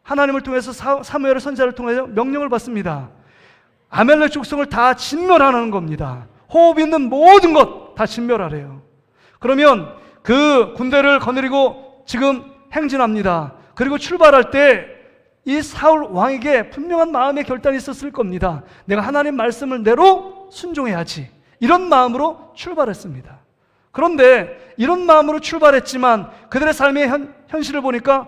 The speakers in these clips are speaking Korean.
하나님을 통해서 사무엘 선지자를 통해서 명령을 받습니다. 아말렉 족속을 다 진멸하는 겁니다. 호흡 있는 모든 것 다 진멸하래요. 그러면 그 군대를 거느리고 지금 행진합니다. 그리고 출발할 때 이 사울 왕에게 분명한 마음의 결단이 있었을 겁니다. 내가 하나님 말씀을 대로 순종해야지, 이런 마음으로 출발했습니다. 그런데 이런 마음으로 출발했지만 그들의 삶의 현실을 보니까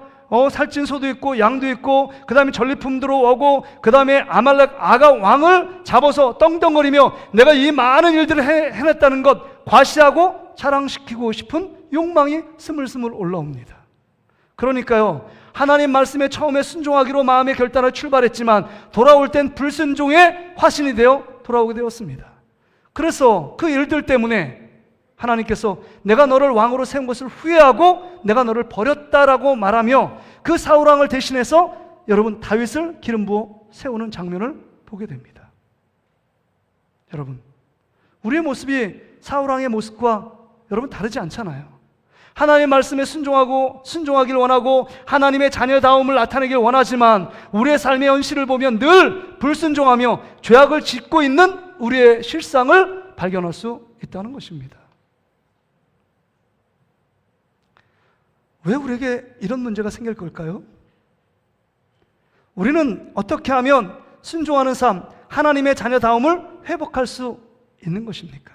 살찐 소도 있고 양도 있고, 그 다음에 전리품 들어오고, 그 다음에 아말렉 아가 왕을 잡아서 떵떵거리며 내가 이 많은 일들을 해냈다는 것 과시하고 자랑시키고 싶은 욕망이 스물스물 올라옵니다. 그러니까요, 하나님 말씀에 처음에 순종하기로 마음의 결단을 출발했지만 돌아올 땐 불순종의 화신이 되어 돌아오게 되었습니다. 그래서 그 일들 때문에 하나님께서 내가 너를 왕으로 세운 것을 후회하고 내가 너를 버렸다라고 말하며 그 사울왕을 대신해서 여러분 다윗을 기름 부어 세우는 장면을 보게 됩니다. 여러분, 우리의 모습이 사울왕의 모습과 여러분 다르지 않잖아요. 하나님의 말씀에 순종하길 원하고 하나님의 자녀다움을 나타내길 원하지만 우리의 삶의 현실을 보면 늘 불순종하며 죄악을 짓고 있는 우리의 실상을 발견할 수 있다는 것입니다. 왜 우리에게 이런 문제가 생길 걸까요? 우리는 어떻게 하면 순종하는 삶, 하나님의 자녀다움을 회복할 수 있는 것입니까?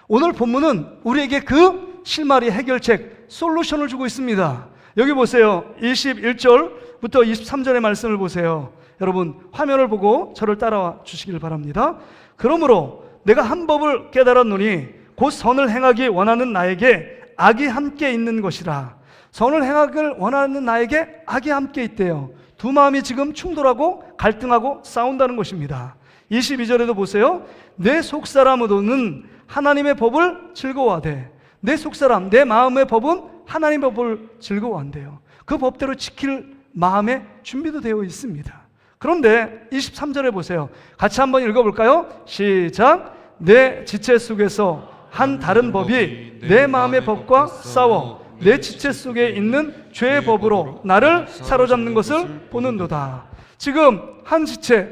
오늘 본문은 우리에게 그 실마리 해결책, 솔루션을 주고 있습니다. 여기 보세요. 21절부터 23절의 말씀을 보세요. 여러분 화면을 보고 저를 따라와 주시길 바랍니다. 그러므로 내가 한 법을 깨달았노니 곧 선을 행하기 원하는 나에게 악이 함께 있는 것이라. 선을 행하길 원하는 나에게 악이 함께 있대요. 두 마음이 지금 충돌하고 갈등하고 싸운다는 것입니다. 22절에도 보세요. 내 속사람으로는 하나님의 법을 즐거워하되, 내 속사람, 내 마음의 법은 하나님의 법을 즐거워한대요. 그 법대로 지킬 마음의 준비도 되어 있습니다. 그런데 23절에 보세요. 같이 한번 읽어볼까요? 시작. 내 지체 속에서 한 다른 법이 내 마음의 법과 싸워 내 지체 속에 있는 죄의 법으로 나를 사로잡는 것을 보는도다. 지금 한 지체,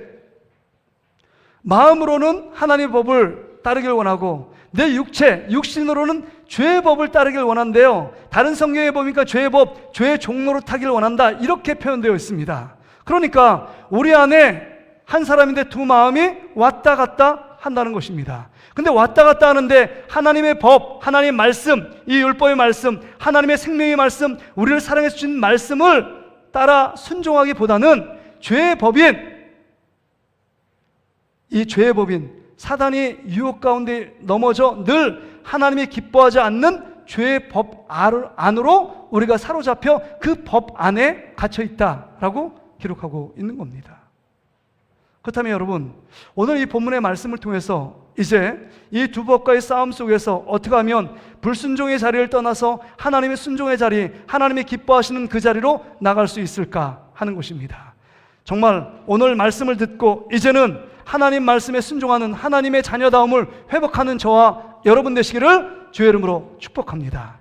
마음으로는 하나님의 법을 따르길 원하고 내 육체, 육신으로는 죄의 법을 따르길 원한대요. 다른 성경에 보니까 죄의 법, 죄의 종로로 타길 원한다, 이렇게 표현되어 있습니다. 그러니까 우리 안에 한 사람인데 두 마음이 왔다 갔다 한다는 것입니다. 근데 왔다 갔다 하는데 하나님의 법, 하나님의 말씀, 이 율법의 말씀, 하나님의 생명의 말씀, 우리를 사랑해 주신 말씀을 따라 순종하기보다는 죄의 법인, 이 죄의 법인 사단이 유혹 가운데 넘어져 늘 하나님이 기뻐하지 않는 죄의 법 안으로 우리가 사로잡혀 그 법 안에 갇혀 있다라고 기록하고 있는 겁니다. 그렇다면 여러분, 오늘 이 본문의 말씀을 통해서 이제 이 두 법과의 싸움 속에서 어떻게 하면 불순종의 자리를 떠나서 하나님의 순종의 자리, 하나님이 기뻐하시는 그 자리로 나갈 수 있을까 하는 것입니다. 정말 오늘 말씀을 듣고 이제는 하나님 말씀에 순종하는 하나님의 자녀다움을 회복하는 저와 여러분 되시기를 주의 이름으로 축복합니다.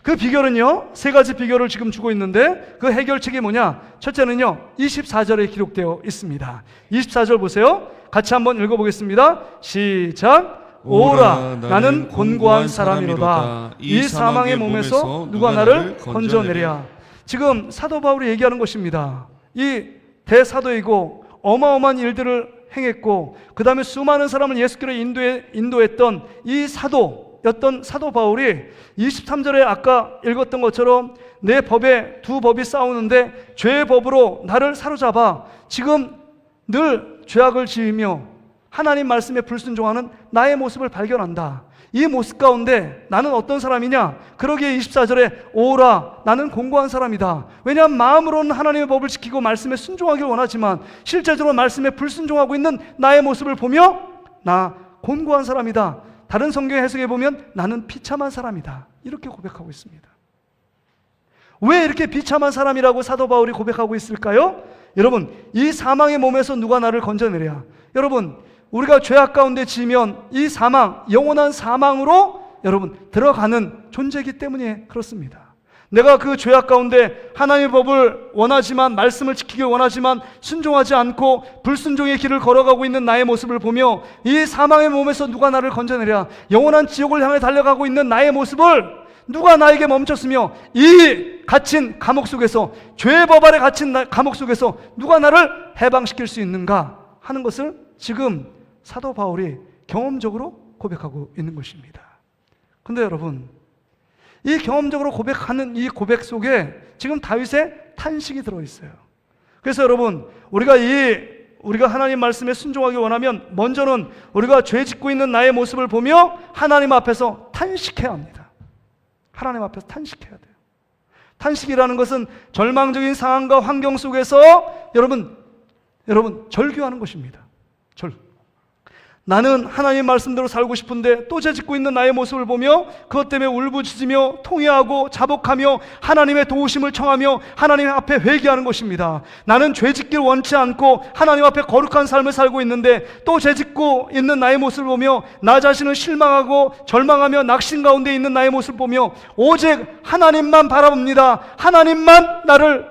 그 비결은요, 세 가지 비결을 지금 주고 있는데 그 해결책이 뭐냐? 첫째는요, 24절에 기록되어 있습니다. 24절 보세요. 같이 한번 읽어보겠습니다. 시작. 오라, 나는 곤고한 사람이로다. 이 사망의 몸에서 누가 나를 건져내랴. 지금 사도 바울이 얘기하는 것입니다. 이 대사도이고 어마어마한 일들을 행했고 그 다음에 수많은 사람을 예수께로 인도했던 이 사도였던 사도 바울이 23절에 아까 읽었던 것처럼 내 법에 두 법이 싸우는데 죄의 법으로 나를 사로잡아 지금 늘 죄악을 지으며 하나님 말씀에 불순종하는 나의 모습을 발견한다. 이 모습 가운데 나는 어떤 사람이냐? 그러기에 24절에 오라, 나는 공고한 사람이다. 왜냐하면 마음으로는 하나님의 법을 지키고 말씀에 순종하길 원하지만 실제적으로 말씀에 불순종하고 있는 나의 모습을 보며 나 곤고한 사람이다. 다른 성경 해석에 보면 나는 비참한 사람이다, 이렇게 고백하고 있습니다. 왜 이렇게 비참한 사람이라고 사도 바울이 고백하고 있을까요? 여러분, 이 사망의 몸에서 누가 나를 건져내랴. 여러분, 우리가 죄악 가운데 지면 이 사망, 영원한 사망으로 여러분 들어가는 존재이기 때문에 그렇습니다. 내가 그 죄악 가운데 하나님의 법을 원하지만, 말씀을 지키길 원하지만 순종하지 않고 불순종의 길을 걸어가고 있는 나의 모습을 보며 이 사망의 몸에서 누가 나를 건져내랴, 영원한 지옥을 향해 달려가고 있는 나의 모습을 누가 나에게 멈췄으며 이 갇힌 감옥 속에서, 죄의 법 아래 갇힌 감옥 속에서 누가 나를 해방시킬 수 있는가 하는 것을 지금 사도 바울이 경험적으로 고백하고 있는 것입니다. 근데 여러분, 이 경험적으로 고백하는 이 고백 속에 지금 다윗의 탄식이 들어있어요. 그래서 여러분, 우리가 하나님 말씀에 순종하기 원하면 먼저는 우리가 죄 짓고 있는 나의 모습을 보며 하나님 앞에서 탄식해야 합니다. 하나님 앞에서 탄식해야 돼요. 탄식이라는 것은 절망적인 상황과 환경 속에서 여러분 절규하는 것입니다. 나는 하나님 말씀대로 살고 싶은데 또 죄 짓고 있는 나의 모습을 보며 그것 때문에 울부짖으며 통회하고 자복하며 하나님의 도우심을 청하며 하나님 앞에 회개하는 것입니다. 나는 죄 짓길 원치 않고 하나님 앞에 거룩한 삶을 살고 있는데 또 죄 짓고 있는 나의 모습을 보며 나 자신을 실망하고 절망하며 낙심 가운데 있는 나의 모습을 보며 오직 하나님만 바라봅니다. 하나님만 나를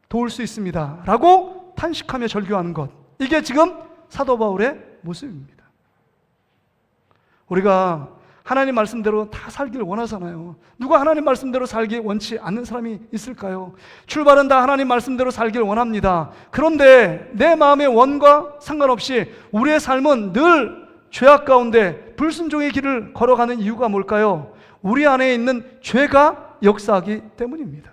도울 수 있습니다 라고 탄식하며 절규하는 것, 이게 지금 사도 바울의 모습입니다. 우리가 하나님 말씀대로 다 살기를 원하잖아요. 누가 하나님 말씀대로 살기 원치 않는 사람이 있을까요? 출발은 다 하나님 말씀대로 살기를 원합니다. 그런데 내 마음의 원과 상관없이 우리의 삶은 늘 죄악 가운데 불순종의 길을 걸어가는 이유가 뭘까요? 우리 안에 있는 죄가 역사하기 때문입니다.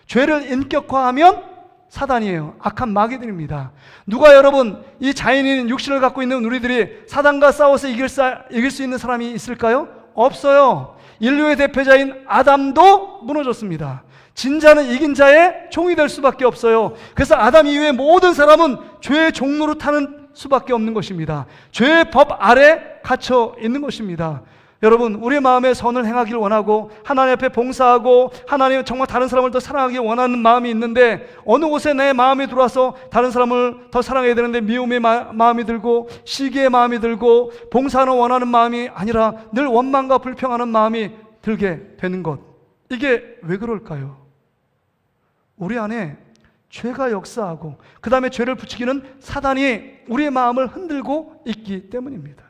죄를 인격화하면 사단이에요. 악한 마귀들입니다. 누가 여러분 이 자연인 육신을 갖고 있는 우리들이 사단과 싸워서 이길 수 있는 사람이 있을까요? 없어요. 인류의 대표자인 아담도 무너졌습니다. 진자는 이긴 자의 종이 될 수밖에 없어요. 그래서 아담 이후의 모든 사람은 죄의 종로로 타는 수밖에 없는 것입니다. 죄의 법 아래 갇혀 있는 것입니다. 여러분, 우리 마음에 선을 행하기를 원하고 하나님 앞에 봉사하고 하나님 정말 다른 사람을 더 사랑하기 원하는 마음이 있는데 어느 곳에 내 마음이 들어와서 다른 사람을 더 사랑해야 되는데 미움의 마음이 들고 시기의 마음이 들고 봉사하는 원하는 마음이 아니라 늘 원망과 불평하는 마음이 들게 되는 것, 이게 왜 그럴까요? 우리 안에 죄가 역사하고 그 다음에 죄를 붙이기는 사단이 우리의 마음을 흔들고 있기 때문입니다.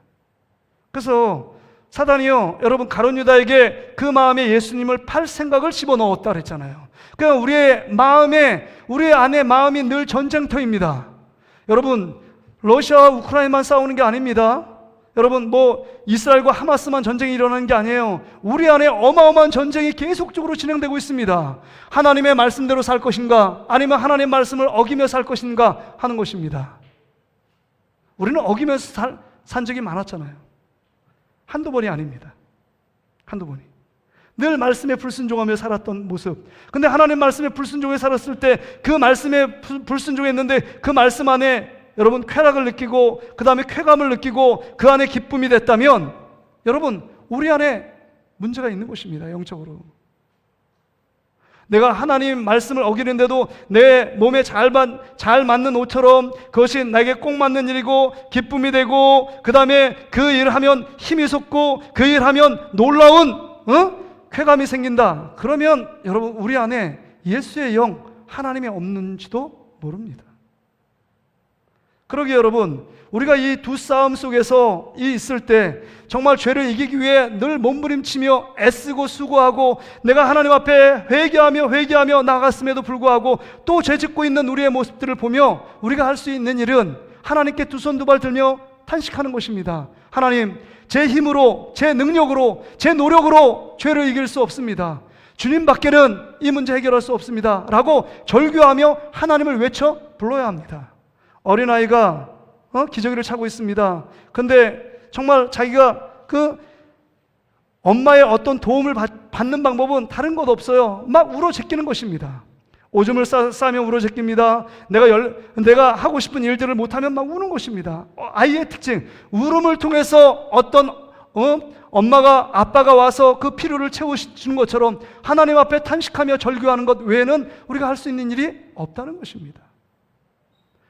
그래서 사단이요, 여러분 가룟 유다에게 그 마음에 예수님을 팔 생각을 집어넣었다 그랬잖아요. 그러니까 우리의 안에 마음이 늘 전쟁터입니다. 여러분, 러시아와 우크라이나만 싸우는 게 아닙니다. 여러분, 이스라엘과 하마스만 전쟁이 일어나는 게 아니에요. 우리 안에 어마어마한 전쟁이 계속적으로 진행되고 있습니다. 하나님의 말씀대로 살 것인가, 아니면 하나님의 말씀을 어기며 살 것인가 하는 것입니다. 우리는 어기면서 산 적이 많았잖아요. 한두 번이 아닙니다. 한두 번이. 늘 말씀에 불순종하며 살았던 모습. 근데 하나님 말씀에 불순종해 살았을 때 그 말씀에 불순종했는데 그 말씀 안에 여러분 쾌락을 느끼고 그 다음에 쾌감을 느끼고 그 안에 기쁨이 됐다면 여러분 우리 안에 문제가 있는 것입니다. 영적으로. 내가 하나님 말씀을 어기는데도 내 몸에 잘 맞는 옷처럼 그것이 나에게 꼭 맞는 일이고 기쁨이 되고 그 다음에 그 일을 하면 힘이 솟고 그 일을 하면 놀라운 쾌감이 생긴다. 그러면 여러분 우리 안에 예수의 영 하나님이 없는지도 모릅니다. 그러기에 여러분 우리가 이 두 싸움 속에서 있을 때 정말 죄를 이기기 위해 늘 몸부림치며 애쓰고 수고하고 내가 하나님 앞에 회개하며 나아갔음에도 불구하고 또 죄 짓고 있는 우리의 모습들을 보며 우리가 할 수 있는 일은 하나님께 두 손 두 발 들며 탄식하는 것입니다. 하나님, 제 힘으로, 제 능력으로, 제 노력으로 죄를 이길 수 없습니다. 주님밖에는 이 문제 해결할 수 없습니다 라고 절규하며 하나님을 외쳐 불러야 합니다. 어린아이가 기저귀를 차고 있습니다. 근데 정말 자기가 그 엄마의 어떤 도움을 받는 방법은 다른 것 없어요. 막 울어 제끼는 것입니다. 오줌을 싸면 울어 제낍니다. 내가 하고 싶은 일들을 못하면 막 우는 것입니다. 아이의 특징, 울음을 통해서 어떤 엄마가 아빠가 와서 그 필요를 채워주는 것처럼 하나님 앞에 탄식하며 절규하는 것 외에는 우리가 할 수 있는 일이 없다는 것입니다.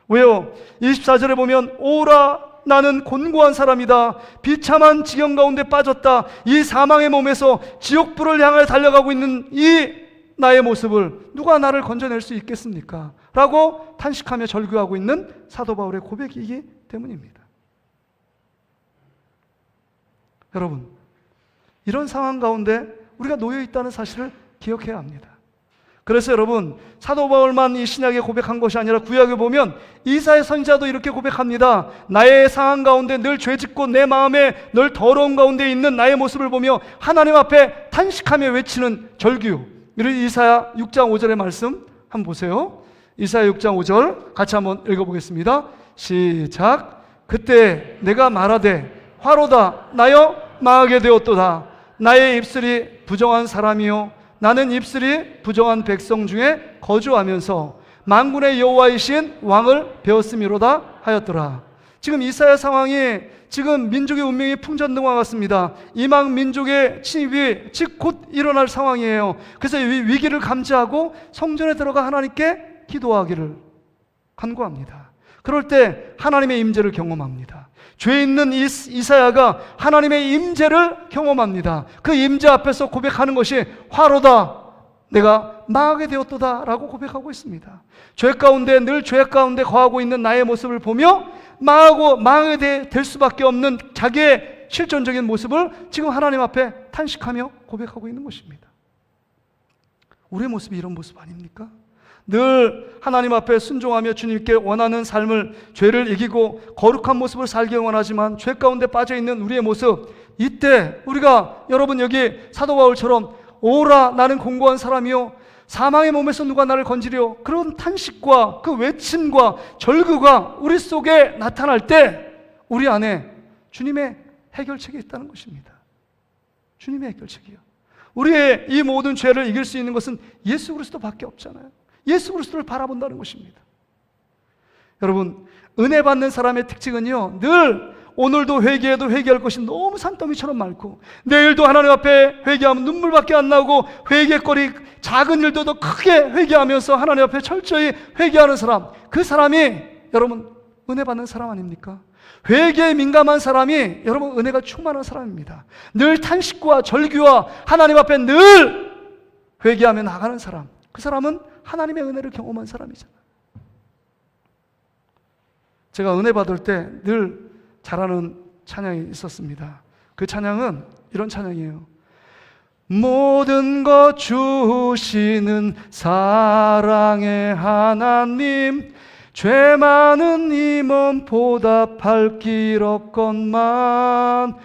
왜요? 24절에 보면 오라 나는 곤고한 사람이다. 비참한 지경 가운데 빠졌다. 이 사망의 몸에서 지옥불을 향해 달려가고 있는 이 나의 모습을 누가 나를 건져낼 수 있겠습니까? 라고 탄식하며 절규하고 있는 사도 바울의 고백이기 때문입니다. 여러분, 이런 상황 가운데 우리가 놓여 있다는 사실을 기억해야 합니다. 그래서 여러분, 사도 바울만 이 신약에 고백한 것이 아니라 구약에 보면 이사야 선지자도 이렇게 고백합니다. 나의 상황 가운데 늘 죄짓고 내 마음에 늘 더러운 가운데 있는 나의 모습을 보며 하나님 앞에 탄식하며 외치는 절규. 이런 이사야 6장 5절의 말씀 한번 보세요. 이사야 6장 5절 같이 한번 읽어보겠습니다. 시작. 그때 내가 말하되 화로다 나여 망하게 되었도다. 나의 입술이 부정한 사람이요 나는 입술이 부정한 백성 중에 거주하면서 만군의 여호와이신 왕을 배웠음이로다 하였더라. 지금 이사야 상황이 지금 민족의 운명이 풍전등화 같습니다. 이방 민족의 침입이 즉 곧 일어날 상황이에요. 그래서 위기를 감지하고 성전에 들어가 하나님께 기도하기를 간구합니다. 그럴 때 하나님의 임재를 경험합니다. 죄 있는 이사야가 하나님의 임재를 경험합니다. 그 임재 앞에서 고백하는 것이 화로다 내가 망하게 되었도다 라고 고백하고 있습니다. 죄 가운데 늘 죄 가운데 거하고 있는 나의 모습을 보며 망하게 될 수밖에 없는 자기의 실존적인 모습을 지금 하나님 앞에 탄식하며 고백하고 있는 것입니다. 우리의 모습이 이런 모습 아닙니까? 늘 하나님 앞에 순종하며 주님께 원하는 삶을 죄를 이기고 거룩한 모습을 살기 원하지만 죄 가운데 빠져있는 우리의 모습, 이때 우리가 여러분 여기 사도 바울처럼 오라 나는 공고한 사람이요 사망의 몸에서 누가 나를 건지려 그런 탄식과 그 외침과 절규가 우리 속에 나타날 때 우리 안에 주님의 해결책이 있다는 것입니다. 주님의 해결책이요. 우리의 이 모든 죄를 이길 수 있는 것은 예수 그리스도밖에 없잖아요. 예수 그리스도를 바라본다는 것입니다. 여러분, 은혜 받는 사람의 특징은요, 늘 오늘도 회개해도 회개할 것이 너무 산더미처럼 많고 내일도 하나님 앞에 회개하면 눈물밖에 안 나오고 회개거리 작은 일도 더 크게 회개하면서 하나님 앞에 철저히 회개하는 사람, 그 사람이 여러분 은혜 받는 사람 아닙니까? 회개에 민감한 사람이 여러분 은혜가 충만한 사람입니다. 늘 탄식과 절규와 하나님 앞에 늘 회개하며 나가는 사람, 그 사람은 하나님의 은혜를 경험한 사람이잖아요. 제가 은혜 받을 때 늘 잘하는 찬양이 있었습니다. 그 찬양은 이런 찬양이에요. 모든 것 주시는 사랑의 하나님, 죄 많은 이 몸 보답할 길 없건만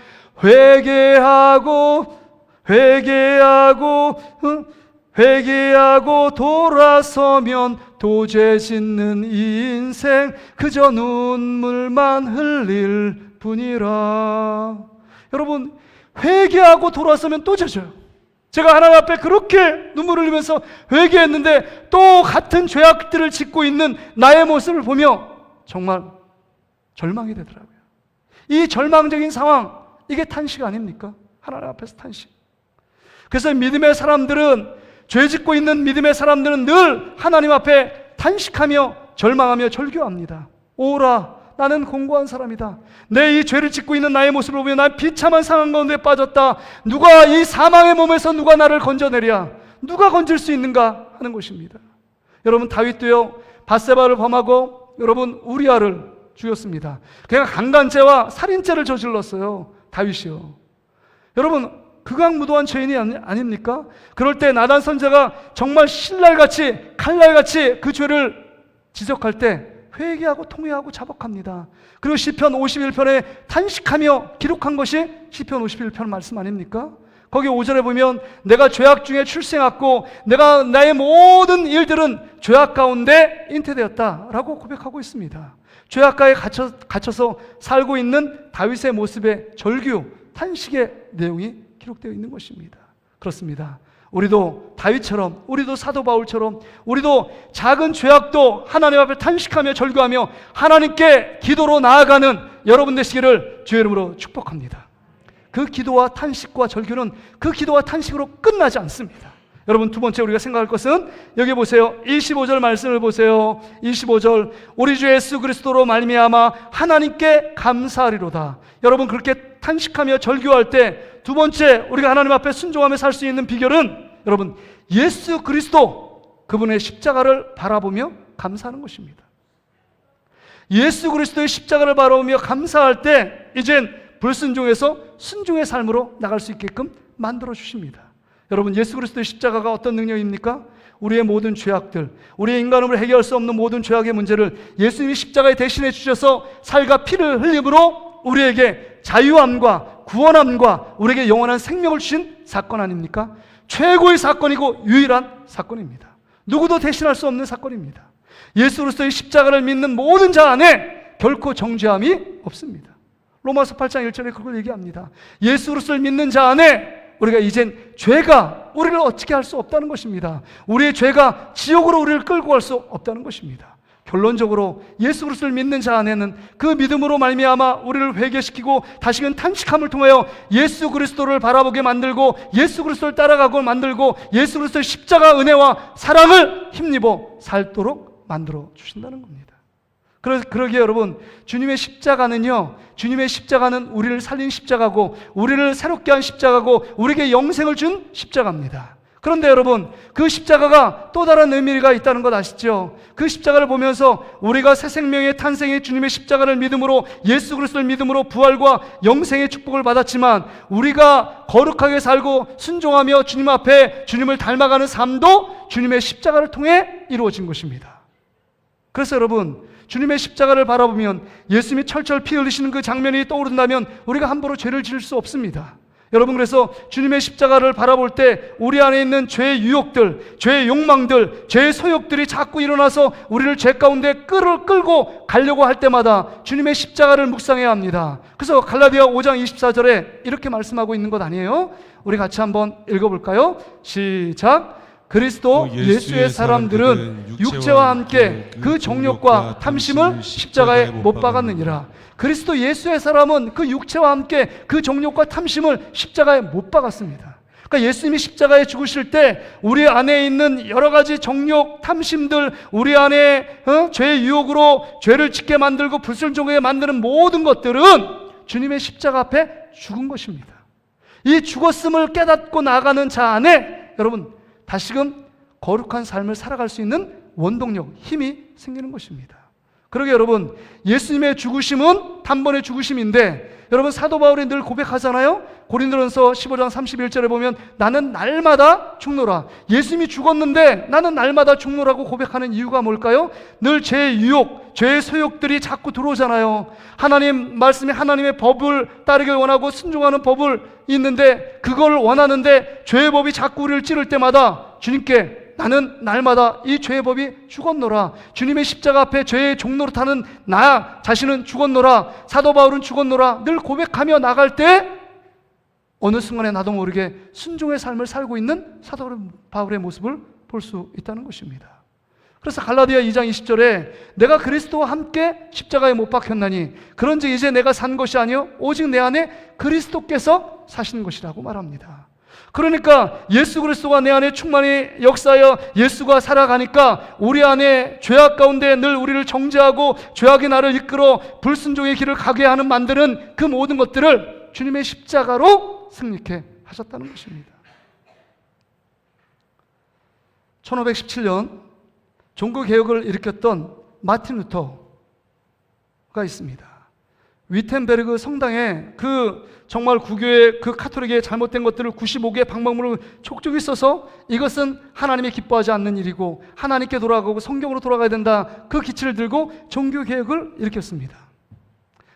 회개하고 돌아서면 도죄 짓는 이 인생 그저 눈물만 흘릴 뿐이라. 여러분, 회개하고 돌아서면 또 죄져요. 제가 하나님 앞에 그렇게 눈물을 흘리면서 회개했는데 또 같은 죄악들을 짓고 있는 나의 모습을 보며 정말 절망이 되더라고요. 이 절망적인 상황, 이게 탄식 아닙니까? 하나님 앞에서 탄식. 그래서 믿음의 사람들은, 죄 짓고 있는 믿음의 사람들은 늘 하나님 앞에 탄식하며 절망하며 절규합니다. 오라 나는 공고한 사람이다. 내 이 죄를 짓고 있는 나의 모습을 보며 난 비참한 상황 가운데 빠졌다. 누가 이 사망의 몸에서 누가 나를 건져내랴? 누가 건질 수 있는가 하는 것입니다. 여러분, 다윗도요 밧세바를 범하고 여러분 우리아를 죽였습니다. 그가 강간죄와 살인죄를 저질렀어요. 다윗이요. 여러분, 극악무도한 죄인이 아닙니까? 그럴 때 나단 선지자가 정말 신랄같이 칼날같이 그 죄를 지적할 때 회개하고 통회하고 자복합니다. 그리고 시편 51편에 탄식하며 기록한 것이 시편 51편 말씀 아닙니까? 거기 5절에 보면 내가 죄악 중에 출생했고 내가 나의 모든 일들은 죄악 가운데 잉태되었다라고 고백하고 있습니다. 죄악가에 갇혀서 살고 있는 다윗의 모습의 절규, 탄식의 내용이 기록되어 있는 것입니다. 그렇습니다. 우리도 다윗처럼, 우리도 사도 바울처럼, 우리도 작은 죄악도 하나님 앞에 탄식하며 절규하며 하나님께 기도로 나아가는 여러분 되시기를 주의 이름으로 축복합니다. 그 기도와 탄식과 절규는 그 기도와 탄식으로 끝나지 않습니다. 여러분, 두 번째 우리가 생각할 것은 여기 보세요. 25절 말씀을 보세요. 25절, 우리 주 예수 그리스도로 말미암아 하나님께 감사하리로다. 여러분, 그렇게 탄식하며 절규할 때 두 번째 우리가 하나님 앞에 순종하며 살 수 있는 비결은 여러분 예수 그리스도 그분의 십자가를 바라보며 감사하는 것입니다. 예수 그리스도의 십자가를 바라보며 감사할 때 이젠 불순종에서 순종의 삶으로 나갈 수 있게끔 만들어 주십니다. 여러분, 예수 그리스도의 십자가가 어떤 능력입니까? 우리의 모든 죄악들, 우리의 인간음을 해결할 수 없는 모든 죄악의 문제를 예수님이 십자가에 대신해 주셔서 살과 피를 흘림으로 우리에게 자유함과 구원함과 우리에게 영원한 생명을 주신 사건 아닙니까? 최고의 사건이고 유일한 사건입니다. 누구도 대신할 수 없는 사건입니다. 예수 그리스도의 십자가를 믿는 모든 자 안에 결코 정죄함이 없습니다. 로마서 8장 1절에 그걸 얘기합니다. 예수 그리스도를 믿는 자 안에 우리가 이젠 죄가 우리를 어떻게 할 수 없다는 것입니다. 우리의 죄가 지옥으로 우리를 끌고 갈 수 없다는 것입니다. 결론적으로 예수 그리스도를 믿는 자 안에는 그 믿음으로 말미암아 우리를 회개시키고 다시금 탄식함을 통하여 예수 그리스도를 바라보게 만들고 예수 그리스도를 따라가고 만들고 예수 그리스도의 십자가 은혜와 사랑을 힘입어 살도록 만들어 주신다는 겁니다. 그러기에 여러분, 주님의 십자가는 우리를 살린 십자가고 우리를 새롭게 한 십자가고 우리에게 영생을 준 십자가입니다. 그런데 여러분, 그 십자가가 또 다른 의미가 있다는 것 아시죠? 그 십자가를 보면서 우리가 새 생명의 탄생의 주님의 십자가를 믿음으로 예수 그리스도를 믿음으로 부활과 영생의 축복을 받았지만 우리가 거룩하게 살고 순종하며 주님 앞에 주님을 닮아가는 삶도 주님의 십자가를 통해 이루어진 것입니다. 그래서 여러분, 주님의 십자가를 바라보면 예수님이 철철 피 흘리시는 그 장면이 떠오른다면 우리가 함부로 죄를 지을 수 없습니다. 여러분, 그래서 주님의 십자가를 바라볼 때 우리 안에 있는 죄의 유혹들, 죄의 욕망들, 죄의 소욕들이 자꾸 일어나서 우리를 죄 가운데 끌고 가려고 할 때마다 주님의 십자가를 묵상해야 합니다. 그래서 갈라디아 5장 24절에 이렇게 말씀하고 있는 것 아니에요? 우리 같이 한번 읽어볼까요? 시작! 그리스도 예수의 사람들은 육체와 함께 그 정욕과 탐심을 십자가에 못 박았느니라. 그리스도 예수의 사람은 그 육체와 함께 그 정욕과 탐심을 십자가에 못 박았습니다. 그러니까 예수님이 십자가에 죽으실 때 우리 안에 있는 여러 가지 정욕, 탐심들, 우리 안에 죄의 유혹으로 죄를 짓게 만들고 불순종하게 만드는 모든 것들은 주님의 십자가 앞에 죽은 것입니다. 이 죽었음을 깨닫고 나가는 자 안에 여러분, 다시금 거룩한 삶을 살아갈 수 있는 원동력, 힘이 생기는 것입니다. 그러게 여러분, 예수님의 죽으심은 단번의 죽으심인데 여러분, 사도 바울이 늘 고백하잖아요. 고린도전서 15장 31절에 보면 나는 날마다 죽노라. 예수님이 죽었는데 나는 날마다 죽노라고 고백하는 이유가 뭘까요? 늘 죄의 유혹, 죄의 소욕들이 자꾸 들어오잖아요. 하나님 말씀에 하나님의 법을 따르길 원하고 순종하는 법을 있는데 그걸 원하는데 죄의 법이 자꾸 우리를 찌를 때마다 주님께 나는 날마다 이 죄의 법이 죽었노라. 주님의 십자가 앞에 죄의 종노릇하는 나 자신은 죽었노라. 사도 바울은 죽었노라. 늘 고백하며 나갈 때 어느 순간에 나도 모르게 순종의 삶을 살고 있는 사도 바울의 모습을 볼 수 있다는 것입니다. 그래서 갈라디아 2장 20절에 내가 그리스도와 함께 십자가에 못 박혔나니 그런즉 이제 내가 산 것이 아니요 오직 내 안에 그리스도께서 사시는 것이라고 말합니다. 그러니까 예수 그리스도가 내 안에 충만히 역사하여 예수가 살아가니까 우리 안에 죄악 가운데 늘 우리를 정죄하고 죄악의 나를 이끌어 불순종의 길을 가게 하는 만드는 그 모든 것들을 주님의 십자가로 승리케 하셨다는 것입니다. 1517년 종교개혁을 일으켰던 마틴 루터가 있습니다. 위텐베르그 성당에 그 정말 구교의 그 카톨릭의 잘못된 것들을 95개의 방법으로 촉촉히 써서 이것은 하나님이 기뻐하지 않는 일이고 하나님께 돌아가고 성경으로 돌아가야 된다, 그 기치를 들고 종교개혁을 일으켰습니다.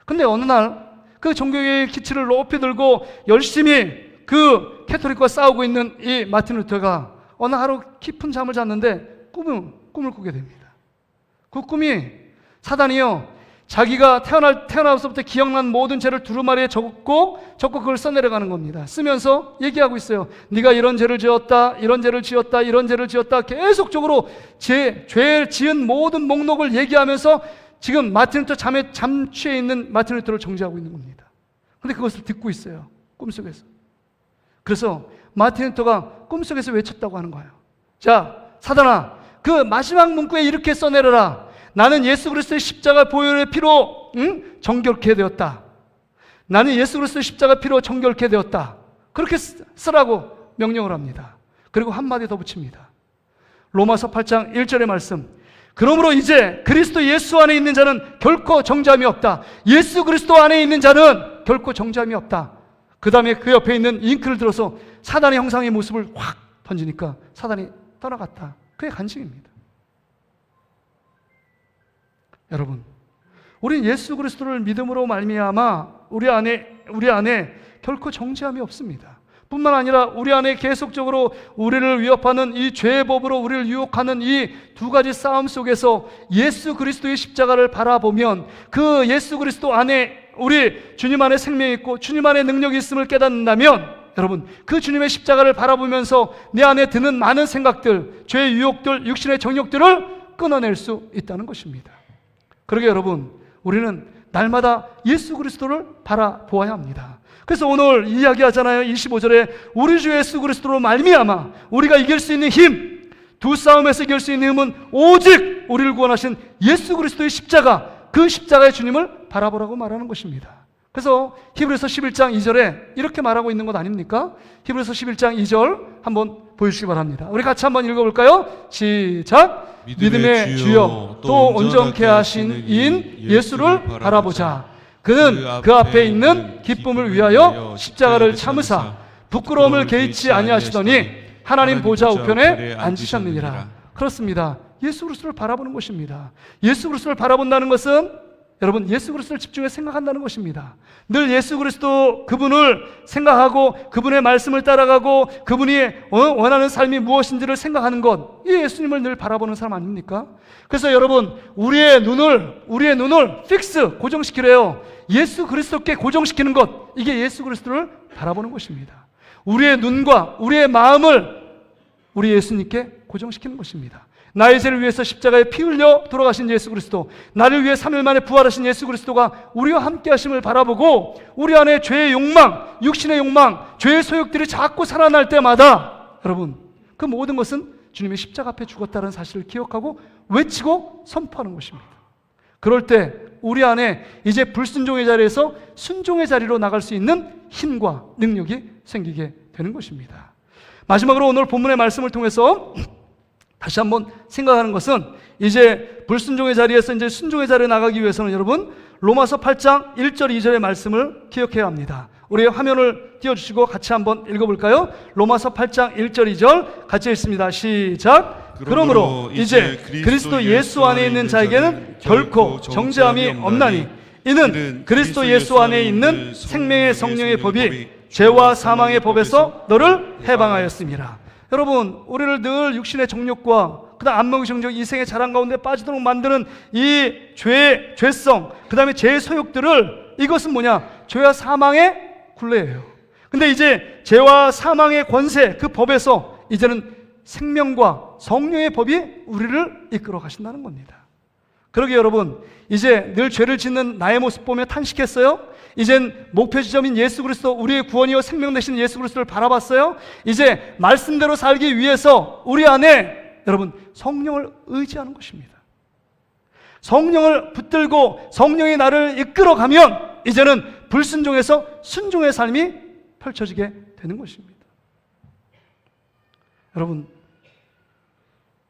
근데 어느 날 그 종교개혁의 기치를 높이 들고 열심히 그 캐톨릭과 싸우고 있는 이 마틴 루터가 어느 하루 깊은 잠을 잤는데 꿈을 꾸게 됩니다. 그 꿈이 사단이요, 자기가 태어나서부터 기억난 모든 죄를 두루마리에 적고 그걸 써내려가는 겁니다. 쓰면서 얘기하고 있어요. 네가 이런 죄를 지었다, 이런 죄를 지었다, 이런 죄를 지었다. 계속적으로 죄 지은 모든 목록을 얘기하면서 지금 마틴 루터 잠에 잠취해 있는 마틴 루터를 정죄하고 있는 겁니다. 근데 그것을 듣고 있어요, 꿈속에서. 그래서 마틴 루터가 꿈속에서 외쳤다고 하는 거예요. 자, 사단아, 그 마지막 문구에 이렇게 써내려라. 나는 예수 그리스도의 십자가 보혈의 피로 정결케 되었다. 나는 예수 그리스도의 십자가 피로 정결케 되었다. 그렇게 쓰라고 명령을 합니다. 그리고 한마디 더 붙입니다. 로마서 8장 1절의 말씀. 그러므로 이제 그리스도 예수 안에 있는 자는 결코 정죄함이 없다. 예수 그리스도 안에 있는 자는 결코 정죄함이 없다. 그 다음에 그 옆에 있는 잉크를 들어서 사단의 형상의 모습을 확 던지니까 사단이 떠나갔다. 그게 간증입니다. 여러분, 우린 예수 그리스도를 믿음으로 말미암아 우리 안에 결코 정죄함이 없습니다. 뿐만 아니라 우리 안에 계속적으로 우리를 위협하는 이 죄의 법으로 우리를 유혹하는 이 두 가지 싸움 속에서 예수 그리스도의 십자가를 바라보면 그 예수 그리스도 안에 우리 주님 안에 생명이 있고 주님 안에 능력이 있음을 깨닫는다면 여러분, 그 주님의 십자가를 바라보면서 내 안에 드는 많은 생각들, 죄의 유혹들, 육신의 정욕들을 끊어낼 수 있다는 것입니다. 그러게 여러분, 우리는 날마다 예수 그리스도를 바라보아야 합니다. 그래서 오늘 이야기하잖아요. 25절에 우리 주 예수 그리스도로 말미암아 우리가 이길 수 있는 힘, 두 싸움에서 이길 수 있는 힘은 오직 우리를 구원하신 예수 그리스도의 십자가, 그 십자가의 주님을 바라보라고 말하는 것입니다. 그래서 히브리서 11장 2절에 이렇게 말하고 있는 것 아닙니까? 히브리서 11장 2절 한번 보여주시기 바랍니다. 우리 같이 한번 읽어볼까요? 시작! 믿음의 주여 또 온전케 하신 이인 예수를 바라보자. 그는 그 앞에 있는 기쁨을 위하여 십자가를 참으사 부끄러움을 개의치 아니하시더니 하나님 보좌 우편에 앉으셨느니라. 그렇습니다. 예수 그리스도를 바라보는 것입니다. 예수 그리스도를 바라본다는 것은 여러분, 예수 그리스도를 집중해 생각한다는 것입니다. 늘 예수 그리스도 그분을 생각하고 그분의 말씀을 따라가고 그분이 원하는 삶이 무엇인지를 생각하는 것, 이 예수님을 늘 바라보는 사람 아닙니까? 그래서 여러분, 우리의 눈을 픽스, 고정시키래요. 예수 그리스도께 고정시키는 것, 이게 예수 그리스도를 바라보는 것입니다. 우리의 눈과 우리의 마음을 우리 예수님께 고정시키는 것입니다. 나의 죄를 위해서 십자가에 피 흘려 돌아가신 예수 그리스도, 나를 위해 3일 만에 부활하신 예수 그리스도가 우리와 함께 하심을 바라보고 우리 안에 죄의 욕망, 육신의 욕망, 죄의 소욕들이 자꾸 살아날 때마다 여러분, 그 모든 것은 주님의 십자가 앞에 죽었다는 사실을 기억하고 외치고 선포하는 것입니다. 그럴 때 우리 안에 이제 불순종의 자리에서 순종의 자리로 나갈 수 있는 힘과 능력이 생기게 되는 것입니다. 마지막으로 오늘 본문의 말씀을 통해서 다시 한번 생각하는 것은 이제 불순종의 자리에서 이제 순종의 자리에 나가기 위해서는 여러분, 로마서 8장 1절 2절의 말씀을 기억해야 합니다. 우리 화면을 띄워주시고 같이 한번 읽어볼까요? 로마서 8장 1절 2절 같이 읽습니다. 시작! 그러므로 이제 그리스도 예수 안에 있는 자에게는 결코 정죄함이 없나니 이는 그리스도 예수 안에 있는 생명의 성령의 법이 죄와 사망의 법에서 너를 해방하였습니다. 여러분, 우리를 늘 육신의 정욕과 그다음 안목의 정욕, 이생의 자랑 가운데 빠지도록 만드는 이 죄성, 그 다음에 죄의 소욕들을, 이것은 뭐냐? 죄와 사망의 굴레예요. 근데 이제 죄와 사망의 권세, 그 법에서 이제는 생명과 성령의 법이 우리를 이끌어 가신다는 겁니다. 그러게 여러분, 이제 늘 죄를 짓는 나의 모습 보며 탄식했어요? 이젠 목표 지점인 예수 그리스도, 우리의 구원이요 생명 되시는 예수 그리스도를 바라봤어요? 이제 말씀대로 살기 위해서 우리 안에 여러분 성령을 의지하는 것입니다. 성령을 붙들고 성령이 나를 이끌어가면 이제는 불순종에서 순종의 삶이 펼쳐지게 되는 것입니다. 여러분,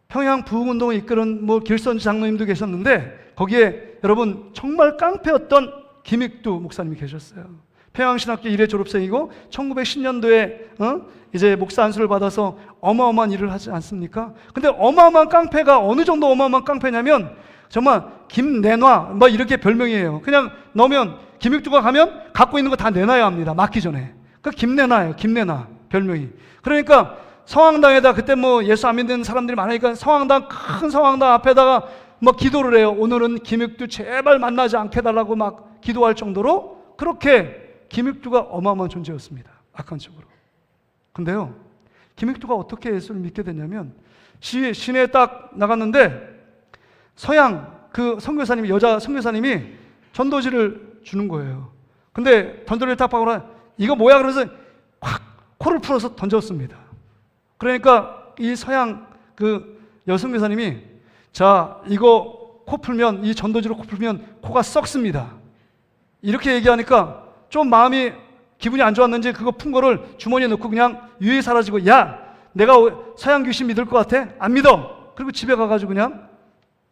평양 부흥운동을 이끄는 길선 장로님도 계셨는데 거기에 여러분 정말 깡패였던 김익두 목사님이 계셨어요. 평양신학교 1회 졸업생이고 1910년도에 이제 목사 안수를 받아서 어마어마한 일을 하지 않습니까? 근데 어마어마한 깡패가 어느 정도 어마어마한 깡패냐면 정말 김내놔 이렇게 별명이에요. 그냥 넣으면 김익두가 가면 갖고 있는 거 다 내놔야 합니다. 맞기 전에. 그 김내놔예요. 김내놔 별명이. 그러니까 성황당에다 그때 예수 안 믿는 사람들이 많으니까 큰 성황당 앞에다가 기도를 해요. 오늘은 김익두 제발 만나지 않게 해달라고 막 기도할 정도로 그렇게 김익두가 어마어마한 존재였습니다. 악한 쪽으로. 근데요, 김익두가 어떻게 예수를 믿게 됐냐면 시내에 딱 나갔는데 서양 그 선교사님이, 여자 선교사님이 전도지를 주는 거예요. 근데 전도지를 딱 받고 이거 뭐야? 그래서 확 코를 풀어서 던졌습니다. 그러니까 이 서양 그 여선교사님이 자, 이거 코 풀면, 이 전도지로 코 풀면 코가 썩습니다. 이렇게 얘기하니까 좀 마음이 기분이 안 좋았는지 그거 푼 거를 주머니에 넣고 그냥 유유히 사라지고, 야, 내가 서양 귀신 믿을 것 같아? 안 믿어. 그리고 집에 가가지고 그냥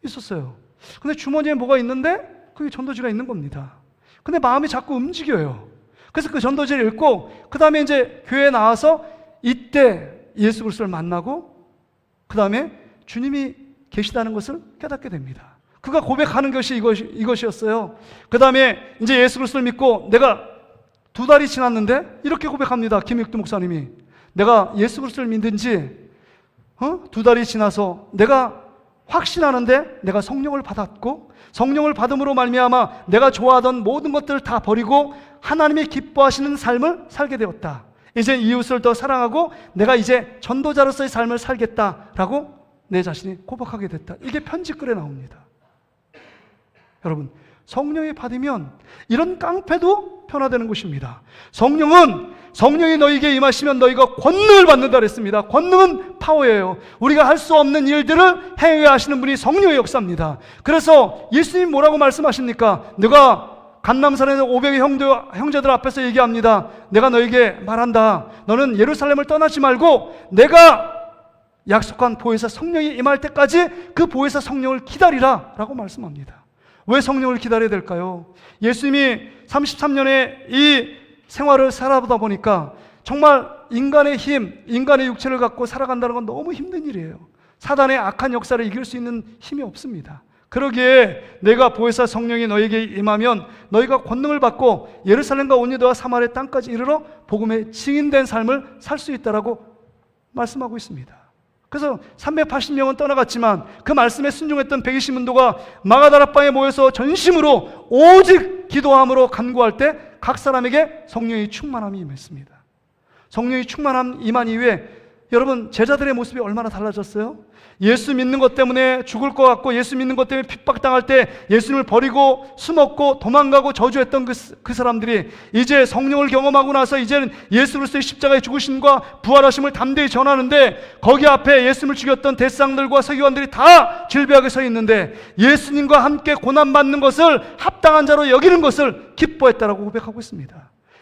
있었어요. 근데 주머니에 뭐가 있는데 그게 전도지가 있는 겁니다. 근데 마음이 자꾸 움직여요. 그래서 그 전도지를 읽고 그 다음에 이제 교회에 나와서 이때 예수 그리스도를 만나고 그 다음에 주님이 계시다는 것을 깨닫게 됩니다. 그가 고백하는 것이 이것이었어요. 그 다음에 이제 예수 그리스도를 믿고 내가 2달이 지났는데 이렇게 고백합니다. 김익두 목사님이. 내가 예수 그리스도를 믿은 지 2달이 지나서 내가 확신하는데 내가 성령을 받았고 성령을 받음으로 말미암아 내가 좋아하던 모든 것들을 다 버리고 하나님이 기뻐하시는 삶을 살게 되었다. 이제 이웃을 더 사랑하고 내가 이제 전도자로서의 삶을 살겠다라고 내 자신이 고백하게 됐다. 이게 편지글에 나옵니다. 여러분, 성령이 받으면 이런 깡패도 변화되는 것입니다. 성령이 너희에게 임하시면 너희가 권능을 받는다 그랬습니다. 권능은 파워예요. 우리가 할 수 없는 일들을 행하게 하시는 분이 성령의 역사입니다. 그래서 예수님 뭐라고 말씀하십니까? 내가 감람산에서 500의 형제들 앞에서 얘기합니다. 내가 너에게 말한다. 너는 예루살렘을 떠나지 말고 내가 약속한 보혜사 성령이 임할 때까지 그 보혜사 성령을 기다리라 라고 말씀합니다. 왜 성령을 기다려야 될까요? 예수님이 33년의 이 생활을 살아보다 보니까 정말 인간의 힘, 인간의 육체를 갖고 살아간다는 건 너무 힘든 일이에요. 사단의 악한 역사를 이길 수 있는 힘이 없습니다. 그러기에 내가 보혜사 성령이 너에게 임하면 너희가 권능을 받고 예루살렘과 온 유다와 사마리아 땅까지 이르러 복음의 증인된 삶을 살 수 있다라고 말씀하고 있습니다. 그래서 380명은 떠나갔지만 그 말씀에 순종했던 120문도가 마가다락방에 모여서 전심으로 오직 기도함으로 간구할 때 각 사람에게 성령의 충만함이 임했습니다. 성령의 충만함 임한 이후에 여러분 제자들의 모습이 얼마나 달라졌어요? 예수 믿는 것 때문에 죽을 것 같고 예수 믿는 것 때문에 핍박당할 때 예수님을 버리고 숨었고 도망가고 저주했던 그 사람들이 이제 성령을 경험하고 나서 이제는 예수 그리스도의 십자가의 죽으심과 부활하심을 담대히 전하는데 거기 앞에 예수님을 죽였던 대상들과 서기관들이 다 질비하게 서 있는데 예수님과 함께 고난받는 것을 합당한 자로 여기는 것을 기뻐했다라고 고백하고 있습니다.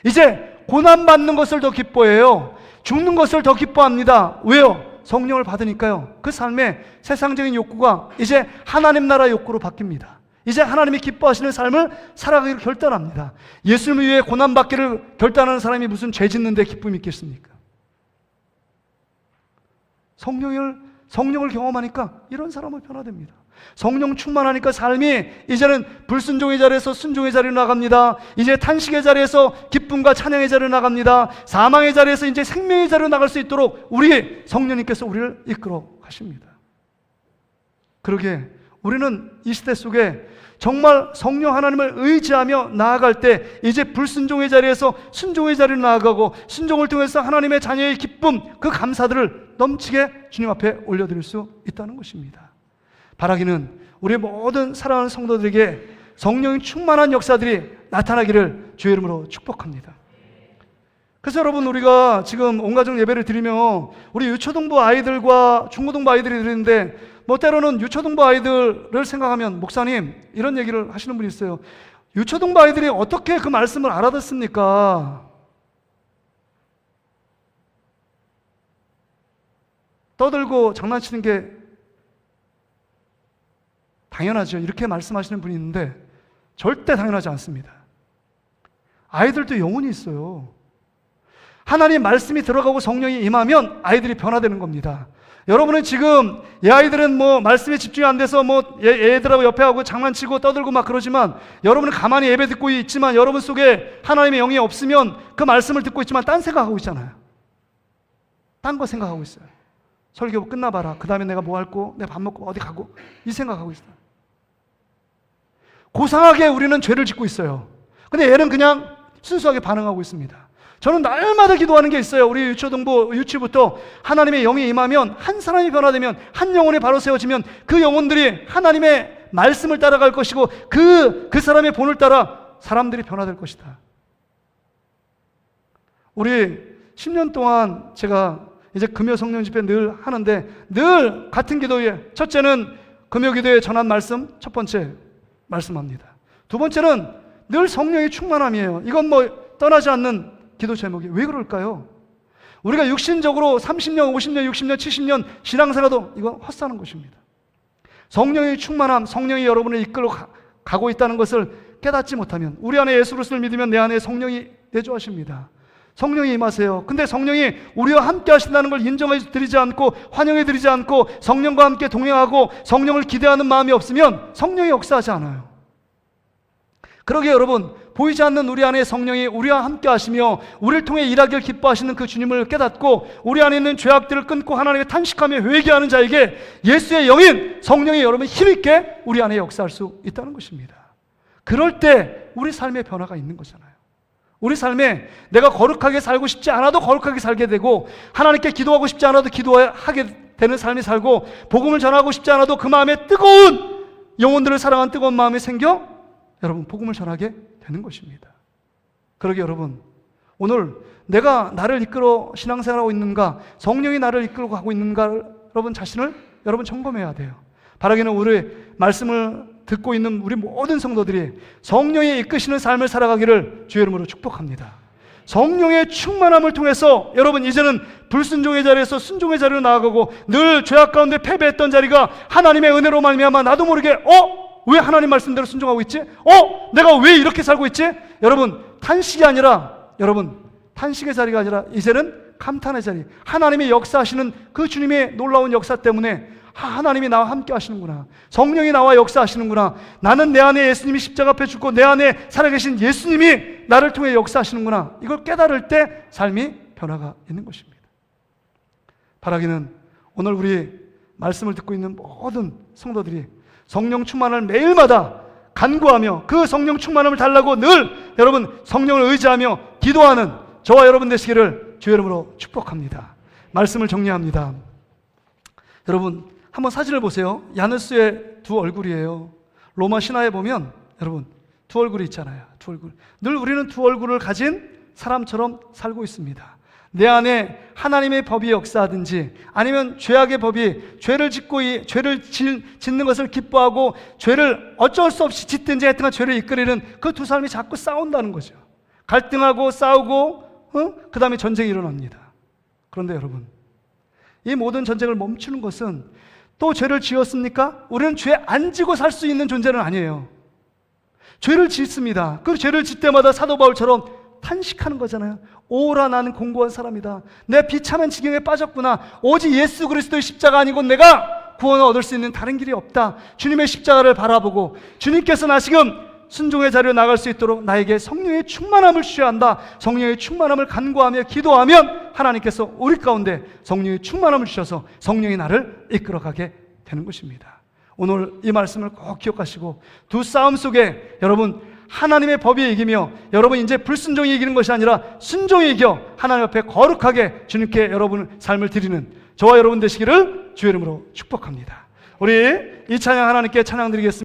이제 고난받는 것을 더 기뻐해요. 죽는 것을 더 기뻐합니다. 왜요? 성령을 받으니까요. 그 삶에 세상적인 욕구가 이제 하나님 나라 욕구로 바뀝니다. 이제 하나님이 기뻐하시는 삶을 살아가기를 결단합니다. 예수님을 위해 고난받기를 결단하는 사람이 무슨 죄 짓는데 기쁨이 있겠습니까? 성령을 경험하니까 이런 사람은 변화됩니다. 성령 충만하니까 삶이 이제는 불순종의 자리에서 순종의 자리로 나갑니다. 이제 탄식의 자리에서 기쁨과 찬양의 자리로 나갑니다. 사망의 자리에서 이제 생명의 자리로 나갈 수 있도록 우리 성령님께서 우리를 이끌어 가십니다. 그러기에 우리는 이 시대 속에 정말 성령 하나님을 의지하며 나아갈 때 이제 불순종의 자리에서 순종의 자리로 나아가고 순종을 통해서 하나님의 자녀의 기쁨, 그 감사들을 넘치게 주님 앞에 올려드릴 수 있다는 것입니다. 바라기는 우리 모든 사랑하는 성도들에게 성령이 충만한 역사들이 나타나기를 주의 이름으로 축복합니다. 그래서 여러분 우리가 지금 온가족 예배를 드리며 우리 유초등부 아이들과 중고등부 아이들이 드리는데 뭐 때로는 유초등부 아이들을 생각하면 목사님 이런 얘기를 하시는 분이 있어요. 유초등부 아이들이 어떻게 그 말씀을 알아듣습니까? 떠들고 장난치는 게 당연하죠. 이렇게 말씀하시는 분이 있는데 절대 당연하지 않습니다. 아이들도 영혼이 있어요. 하나님 말씀이 들어가고 성령이 임하면 아이들이 변화되는 겁니다. 여러분은 지금 이 아이들은 뭐 말씀에 집중이 안 돼서 뭐 애들하고 옆에 하고 장난치고 떠들고 막 그러지만 여러분은 가만히 예배 듣고 있지만 여러분 속에 하나님의 영이 없으면 그 말씀을 듣고 있지만 딴 생각하고 있잖아요. 딴 거 생각하고 있어요. 설교 끝나봐라. 그 다음에 내가 뭐 할 거, 내가 밥 먹고 어디 가고 이 생각하고 있어요. 고상하게 우리는 죄를 짓고 있어요. 근데 얘는 그냥 순수하게 반응하고 있습니다. 저는 날마다 기도하는 게 있어요. 우리 유초등부 유치부터 하나님의 영이 임하면 한 사람이 변화되면 한 영혼이 바로 세워지면 그 영혼들이 하나님의 말씀을 따라갈 것이고 그 사람의 본을 따라 사람들이 변화될 것이다. 우리 10년 동안 제가 이제 금요 성령 집회 늘 하는데 늘 같은 기도에 첫째는 금요 기도에 전한 말씀 첫 번째 말씀합니다. 두 번째는 늘 성령의 충만함이에요. 이건 뭐 떠나지 않는 기도 제목이 왜 그럴까요? 우리가 육신적으로 30년, 50년, 60년, 70년 신앙생활도 이건 헛사는 것입니다. 성령의 충만함, 성령이 여러분을 이끌어 가고 있다는 것을 깨닫지 못하면, 우리 안에 예수 그리스도를 믿으면 내 안에 성령이 내주하십니다. 성령이 임하세요. 근데 성령이 우리와 함께 하신다는 걸 인정해 드리지 않고 환영해 드리지 않고 성령과 함께 동행하고 성령을 기대하는 마음이 없으면 성령이 역사하지 않아요. 그러기에 여러분, 보이지 않는 우리 안에 성령이 우리와 함께 하시며 우리를 통해 일하기를 기뻐하시는 그 주님을 깨닫고 우리 안에 있는 죄악들을 끊고 하나님께 탄식하며 회개하는 자에게 예수의 영인 성령이 여러분 힘있게 우리 안에 역사할 수 있다는 것입니다. 그럴 때 우리 삶의 변화가 있는 거잖아요. 우리 삶에 내가 거룩하게 살고 싶지 않아도 거룩하게 살게 되고, 하나님께 기도하고 싶지 않아도 기도하게 되는 삶이 살고, 복음을 전하고 싶지 않아도 그 마음에 뜨거운 영혼들을 사랑하는 뜨거운 마음이 생겨 여러분 복음을 전하게 되는 것입니다. 그러게 여러분, 오늘 내가 나를 이끌어 신앙생활하고 있는가, 성령이 나를 이끌고 가고 있는가, 여러분 자신을 여러분 점검해야 돼요. 바라기는 우리 말씀을 듣고 있는 우리 모든 성도들이 성령이 이끄시는 삶을 살아가기를 주의 이름으로 축복합니다. 성령의 충만함을 통해서 여러분 이제는 불순종의 자리에서 순종의 자리로 나아가고, 늘 죄악 가운데 패배했던 자리가 하나님의 은혜로 말미암아 나도 모르게 왜 하나님 말씀대로 순종하고 있지? 내가 왜 이렇게 살고 있지? 여러분 탄식이 아니라, 여러분 탄식의 자리가 아니라 이제는 감탄의 자리, 하나님이 역사하시는 그 주님의 놀라운 역사 때문에 하나님이 나와 함께 하시는구나, 성령이 나와 역사하시는구나, 나는 내 안에 예수님이 십자가 앞에 죽고 내 안에 살아계신 예수님이 나를 통해 역사하시는구나, 이걸 깨달을 때 삶이 변화가 있는 것입니다. 바라기는 오늘 우리 말씀을 듣고 있는 모든 성도들이 성령 충만을 매일마다 간구하며 그 성령 충만함을 달라고 늘 여러분 성령을 의지하며 기도하는 저와 여러분 되시기를 주의 이름으로 축복합니다. 말씀을 정리합니다. 여러분 한번 사진을 보세요. 야누스의 두 얼굴이에요. 로마 신화에 보면 여러분 두 얼굴이 있잖아요. 두 얼굴. 늘 우리는 두 얼굴을 가진 사람처럼 살고 있습니다. 내 안에 하나님의 법이 역사하든지 아니면 죄악의 법이 죄를 짓는 것을 기뻐하고 죄를 어쩔 수 없이 짓든지 하여튼 죄를 이끌이는 그 두 사람이 자꾸 싸운다는 거죠. 갈등하고 싸우고 그 다음에 전쟁이 일어납니다. 그런데 여러분, 이 모든 전쟁을 멈추는 것은 또 죄를 지었습니까? 우리는 죄 안 지고 살 수 있는 존재는 아니에요. 죄를 짓습니다. 그 죄를 짓 때마다 사도 바울처럼 탄식하는 거잖아요. 오라 나는 공고한 사람이다. 내 비참한 지경에 빠졌구나. 오직 예수 그리스도의 십자가 아니고 내가 구원을 얻을 수 있는 다른 길이 없다. 주님의 십자가를 바라보고 주님께서 다시금 순종의 자리로 나갈 수 있도록 나에게 성령의 충만함을 주셔야 한다. 성령의 충만함을 간구하며 기도하면 하나님께서 우리 가운데 성령의 충만함을 주셔서 성령이 나를 이끌어가게 되는 것입니다. 오늘 이 말씀을 꼭 기억하시고 두 싸움 속에 여러분 하나님의 법이 이기며 여러분 이제 불순종이 이기는 것이 아니라 순종이 이겨 하나님 앞에 거룩하게 주님께 여러분 삶을 드리는 저와 여러분 되시기를 주의 이름으로 축복합니다. 우리 이 찬양 하나님께 찬양 드리겠습니다.